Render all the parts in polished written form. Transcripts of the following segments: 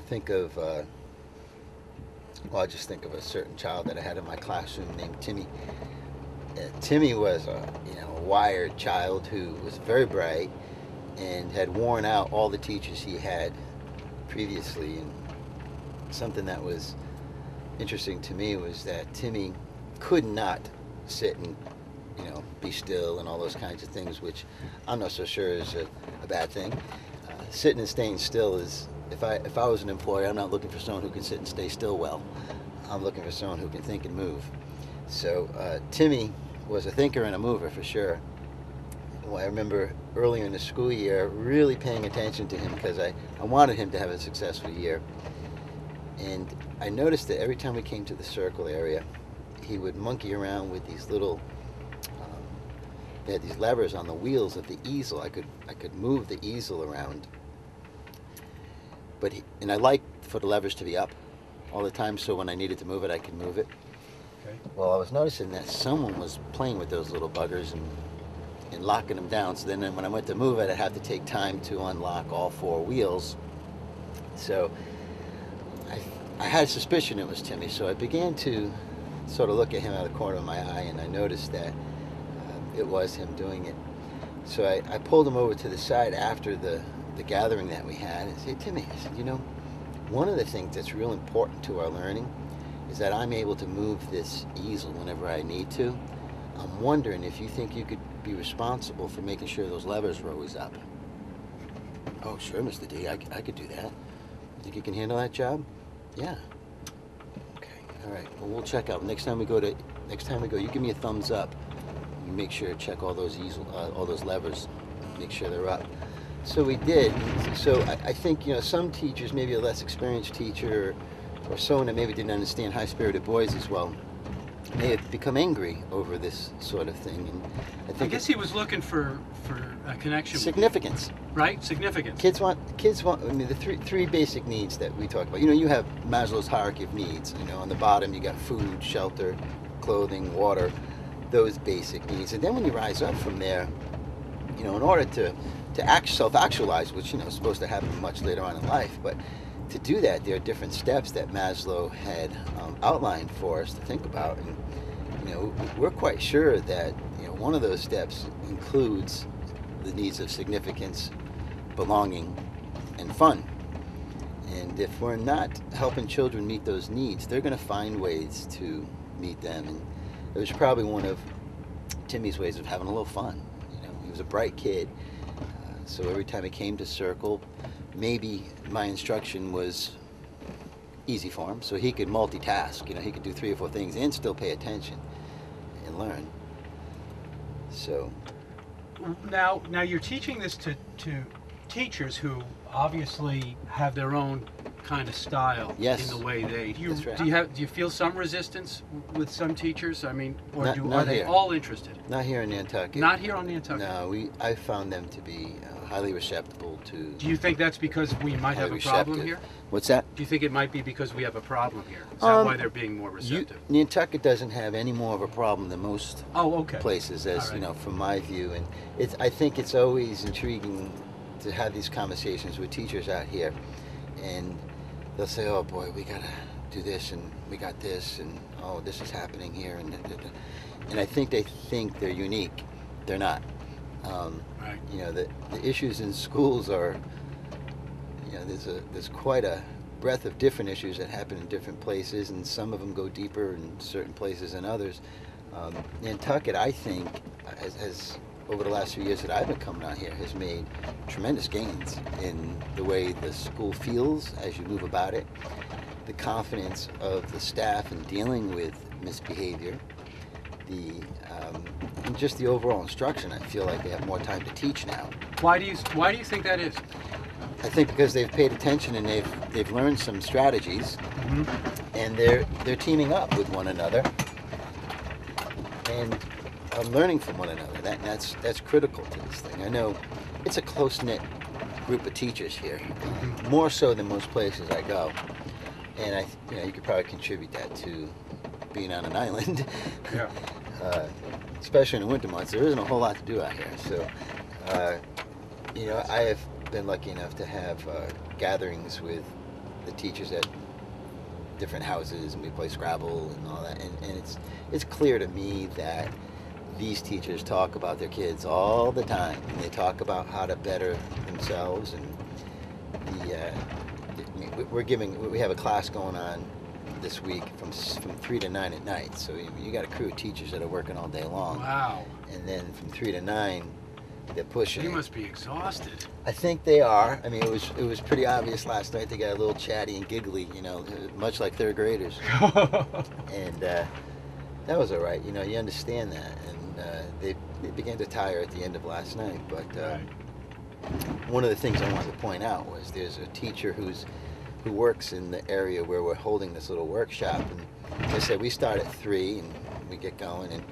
think of, well, I just think of a certain child that I had in my classroom named Timmy. Timmy was a wired child who was very bright and had worn out all the teachers he had previously. And something that was interesting to me was that Timmy could not sit and be still and all those kinds of things, which I'm not so sure is a bad thing. Sitting and staying still is, if I was an employer, I'm not looking for someone who can sit and stay still well. I'm looking for someone who can think and move. So Timmy was a thinker and a mover for sure. Well, I remember earlier in the school year really paying attention to him because I wanted him to have a successful year. And I noticed that every time we came to the circle area, he would monkey around with these little, they had these levers on the wheels of the easel. I could move the easel around. And I liked for the levers to be up all the time, so when I needed to move it, I could move it. Okay. Well, I was noticing that someone was playing with those little buggers and locking them down. So then when I went to move it, I'd have to take time to unlock all four wheels. So I had a suspicion it was Timmy, so I began to sort of look at him out of the corner of my eye, and I noticed that it was him doing it. So I pulled him over to the side after the gathering that we had and said, Timmy, I said, one of the things that's real important to our learning is that I'm able to move this easel whenever I need to. I'm wondering if you think you could be responsible for making sure those levers are always up. Oh, sure, Mr. D, I could do that. Think you can handle that job? Yeah. Okay, all right, well, we'll check out. Next time we go, you give me a thumbs up. You make sure to check all those all those levers, make sure they're up. So we did. So I think, some teachers, maybe a less experienced teacher or someone that maybe didn't understand high-spirited boys as well, may have become angry over this sort of thing. And I guess he was looking for a connection. Significance. Right? Significance. Kids want, I mean, the three basic needs that we talk about. You have Maslow's hierarchy of needs. On the bottom you got food, shelter, clothing, water, those basic needs. And then when you rise up from there, in order to self-actualize, which is supposed to happen much later on in life, but to do that, there are different steps that Maslow had outlined for us to think about. And we're quite sure that one of those steps includes the needs of significance, belonging, and fun. And if we're not helping children meet those needs, they're going to find ways to meet them. And it was probably one of Timmy's ways of having a little fun. He was a bright kid. So every time he came to circle, maybe my instruction was easy for him, so he could multitask. He could do 3 or 4 things and still pay attention and learn. So now you're teaching this to teachers who obviously have their own kind of style. Yes. In the way they. That's right. Do you feel some resistance with some teachers? I mean, or Not are they here. all interested? Not here in Nantucket. Not here on Nantucket. No, I found them to be highly receptive to. Do you think that's because we might have a problem here? What's that? Do you think it might be because we have a problem here? Is that why they're being more receptive? Nantucket doesn't have any more of a problem than most okay. places, as right. From my view. And I think it's always intriguing to have these conversations with teachers out here, and they'll say, "Oh boy, we gotta do this, and we got this, and oh, this is happening here," and I think they think they're unique. They're not. Right. The issues in schools are, there's quite a breadth of different issues that happen in different places, and some of them go deeper in certain places than others. Nantucket, I think, has over the last few years that I've been coming out here, has made tremendous gains in the way the school feels as you move about it, the confidence of the staff in dealing with misbehavior, and just the overall instruction. I feel like they have more time to teach now. Why do you think that is? I think because they've paid attention and they've learned some strategies, and they're teaming up with one another and learning from one another. That's critical to this thing. I know it's a close-knit group of teachers here, more so than most places I go, and you could probably contribute that to being on an island. Yeah. Especially in the winter months, there isn't a whole lot to do out here. So, I have been lucky enough to have gatherings with the teachers at different houses, and we play Scrabble and all that. And it's clear to me that these teachers talk about their kids all the time, and they talk about how to better themselves. And we have a class going on this week from 3 to 9 at night. So you got a crew of teachers that are working all day long. Wow. And then from 3 to 9, they're pushing. You must be exhausted. I think they are. I mean, it was pretty obvious last night. They got a little chatty and giggly, much like third graders. And that was all right. You understand that. And they began to tire at the end of last night. But Right. one of the things I wanted to point out was there's a teacher who works in the area where we're holding this little workshop. And they said we start at 3 and we get going. And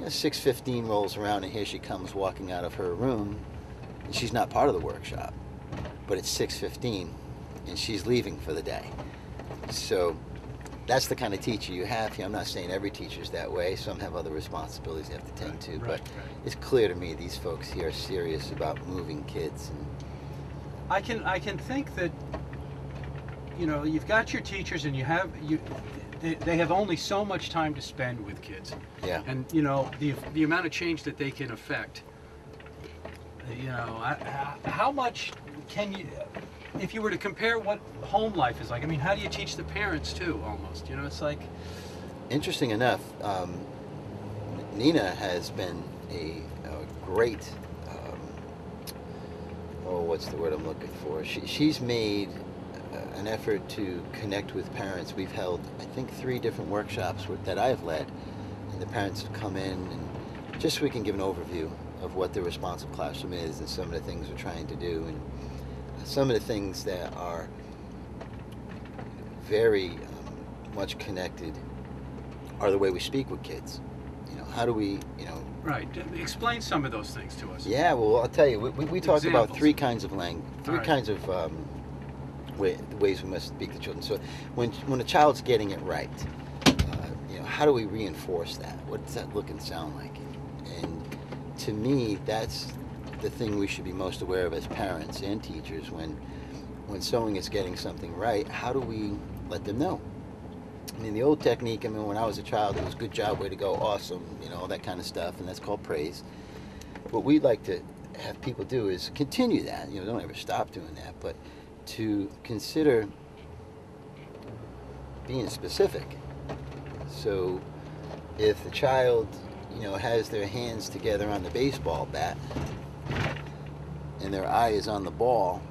6:15 rolls around, and here she comes walking out of her room. And she's not part of the workshop, but it's 6:15, and she's leaving for the day. So that's the kind of teacher you have here. I'm not saying every teacher's that way. Some have other responsibilities they have to tend to, but it's clear to me these folks here are serious about moving kids. And I can think that you've got your teachers, and they have only so much time to spend with kids. yeah, And the amount of change that they can affect. How much can you, if you were to compare what home life is like? I mean, how do you teach the parents too? Almost, it's like. interesting enough, Nina has been a great. What's the word I'm looking for? She's made an effort to connect with parents. We've held, I think, 3 different workshops that I've led, and the parents have come in, and just so we can give an overview of what the responsive classroom is and some of the things we're trying to do. And some of the things that are very much connected are the way we speak with kids. How do we, Right. Explain some of those things to us. Yeah, well, I'll tell you, we talk about Examples. 3 kinds of language, 3 Right. kinds of ways we must speak to children. So when a child's getting it right, how do we reinforce that? What does that look and sound like? And to me, that's the thing we should be most aware of as parents and teachers. When someone is getting something right, how do we let them know? I mean, the old technique, when I was a child, it was good job, way to go, awesome, all that kind of stuff, and that's called praise. What we'd like to have people do is continue that. Don't ever stop doing that, but to consider being specific. So if the child, has their hands together on the baseball bat and their eye is on the ball,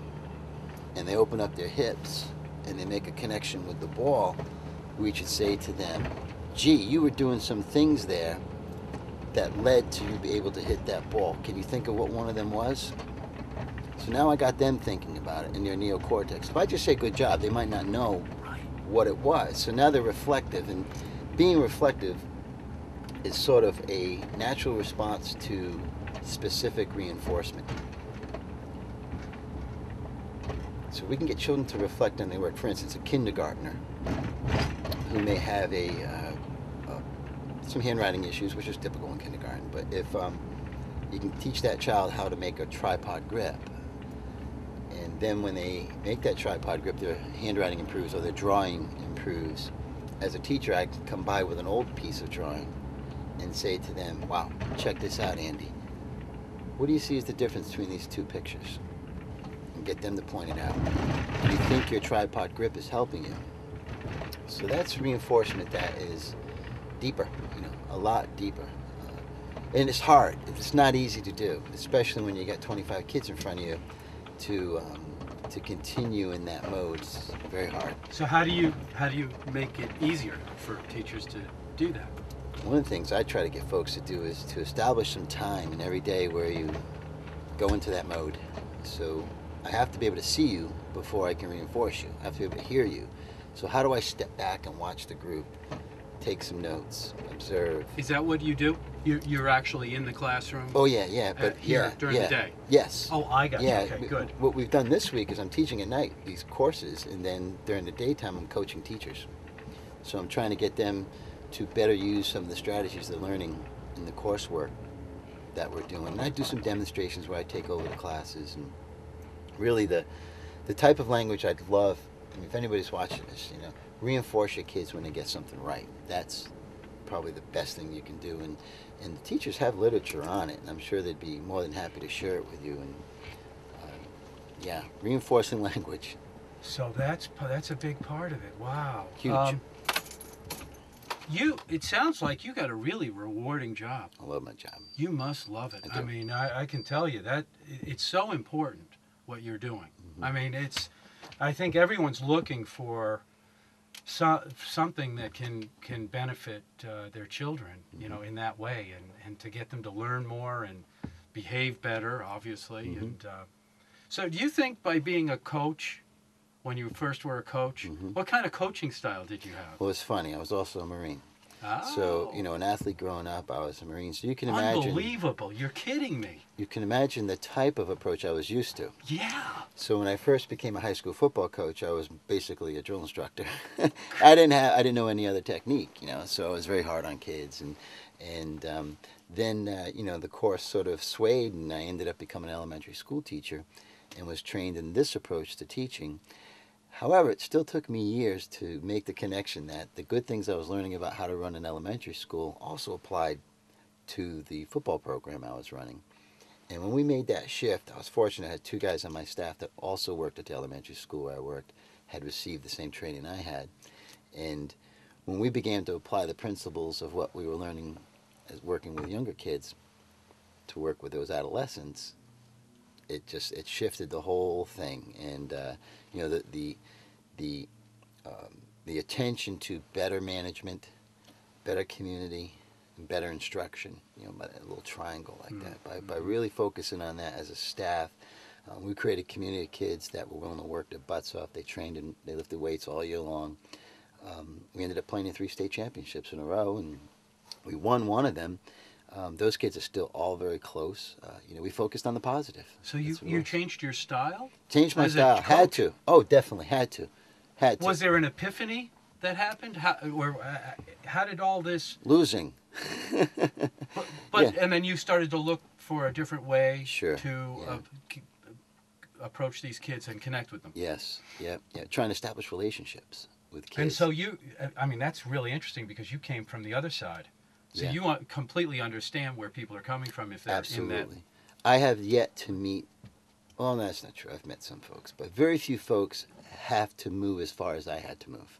and they open up their hips and they make a connection with the ball, we should say to them, gee, you were doing some things there that led to you be able to hit that ball. Can you think of what one of them was? So now I got them thinking about it in their neocortex. If I just say good job, they might not know what it was. So now they're reflective, and being reflective is sort of a natural response to specific reinforcement. So we can get children to reflect on their work. For instance, a kindergartner who may have some handwriting issues, which is typical in kindergarten, but if you can teach that child how to make a tripod grip, and then when they make that tripod grip, their handwriting improves or their drawing improves. As a teacher, I can come by with an old piece of drawing and say to them, wow, check this out, Andy. What do you see as the difference between these 2 pictures? And get them to point it out. Do you think your tripod grip is helping you? So that's reinforcement that is deeper, a lot deeper. And it's hard. It's not easy to do, especially when you got 25 kids in front of you to continue in that mode. It's very hard. So how do you make it easier for teachers to do that? One of the things I try to get folks to do is to establish some time in every day where you go into that mode. So I have to be able to see you before I can reinforce you. I have to be able to hear you. So how do I step back and watch the group, take some notes, observe? Is that what you do? You're actually in the classroom? Oh yeah, but here during the day? Yes. Oh, I got you. Okay, good. What we've done this week is I'm teaching at night these courses, and then during the daytime I'm coaching teachers. So I'm trying to get them to better use some of the strategies they're learning in the coursework that we're doing. And I do some demonstrations where I take over the classes, and really the type of language I'd love I mean, if anybody's watching this, reinforce your kids when they get something right. That's probably the best thing you can do. And the teachers have literature on it, and I'm sure they'd be more than happy to share it with you. And yeah, reinforcing language. So that's a big part of it. Wow. Huge. It sounds like you got a really rewarding job. I love my job. You must love it. I do. mean, I can tell you that it's so important what you're doing. Mm-hmm. I mean, I think everyone's looking for something that can benefit their children, Mm-hmm. in that way, and to get them to learn more and behave better, obviously. Mm-hmm. And so, do you think by being a coach, when you first were a coach, Mm-hmm. what kind of coaching style did you have? Well, it's funny. I was also a Marine. Oh. So, an athlete growing up, I was a Marine. So you can imagine. Unbelievable! You're kidding me. You can imagine the type of approach I was used to. Yeah. So when I first became a high school football coach, I was basically a drill instructor. I didn't know any other technique, So I was very hard on kids, and then the course sort of swayed, and I ended up becoming an elementary school teacher, and was trained in this approach to teaching. However, it still took me years to make the connection that the good things I was learning about how to run an elementary school also applied to the football program I was running. And when we made that shift, I was fortunate. I had two guys on my staff that also worked at the elementary school where I worked, had received the same training I had. And when we began to apply the principles of what we were learning as working with younger kids to work with those adolescents, it shifted the whole thing. And the attention to better management, better community, and better instruction, by a little triangle like that. By really focusing on that as a staff, we created a community of kids that were willing to work their butts off. They trained and they lifted weights all year long. We ended up playing in 3 state championships in a row, and we won one of them. Those kids are still all very close. We focused on the positive. So you changed your style? Changed my As a style. coach? Had to. Oh, definitely had to. Was there an epiphany that happened? How did all this? Losing. But Yeah. and then you started to look for a different way Sure, to yeah. approach these kids and connect with them. Yes. Yeah. Trying to establish relationships with kids. And so that's really interesting because you came from the other side. So Yeah. you completely understand where people are coming from if they're Absolutely. in that. I have yet to meet. Well, that's not true. I've met some folks, but very few folks have to move as far as I had to move.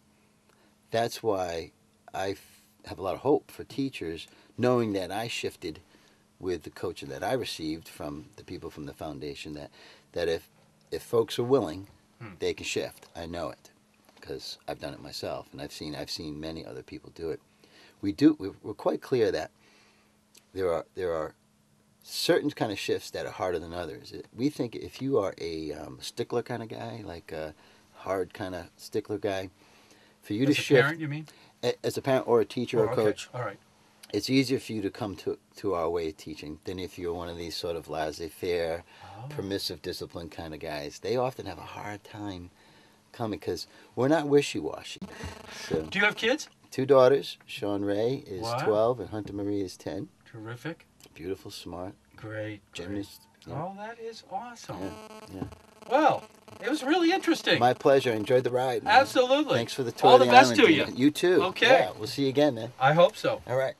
That's why I have a lot of hope for teachers, knowing that I shifted with the coaching that I received from the people from the foundation. That if folks are willing, they can shift. I know it because I've done it myself, and I've seen many other people do it. We're quite clear that there are certain kind of shifts that are harder than others. We think if you are a stickler kind of guy, like a hard kind of stickler guy, for you to shift. As a parent, you mean? As a parent or a teacher or a coach, all right. it's easier for you to come to our way of teaching than if you're one of these sort of laissez-faire, permissive discipline kind of guys. They often have a hard time coming because we're not wishy-washy. So, Do you have kids? 2 daughters. Sean Ray is Wow. 12 and Hunter Marie is 10. Terrific. Beautiful, smart, Great. gymnast. Yeah. Oh, that is awesome. Yeah. Well, it was really interesting. My pleasure. I enjoyed the ride, man. Absolutely. Thanks for the tour All of the the best island. to you. You too. Okay. Yeah, we'll see you again, man. I hope so. All right.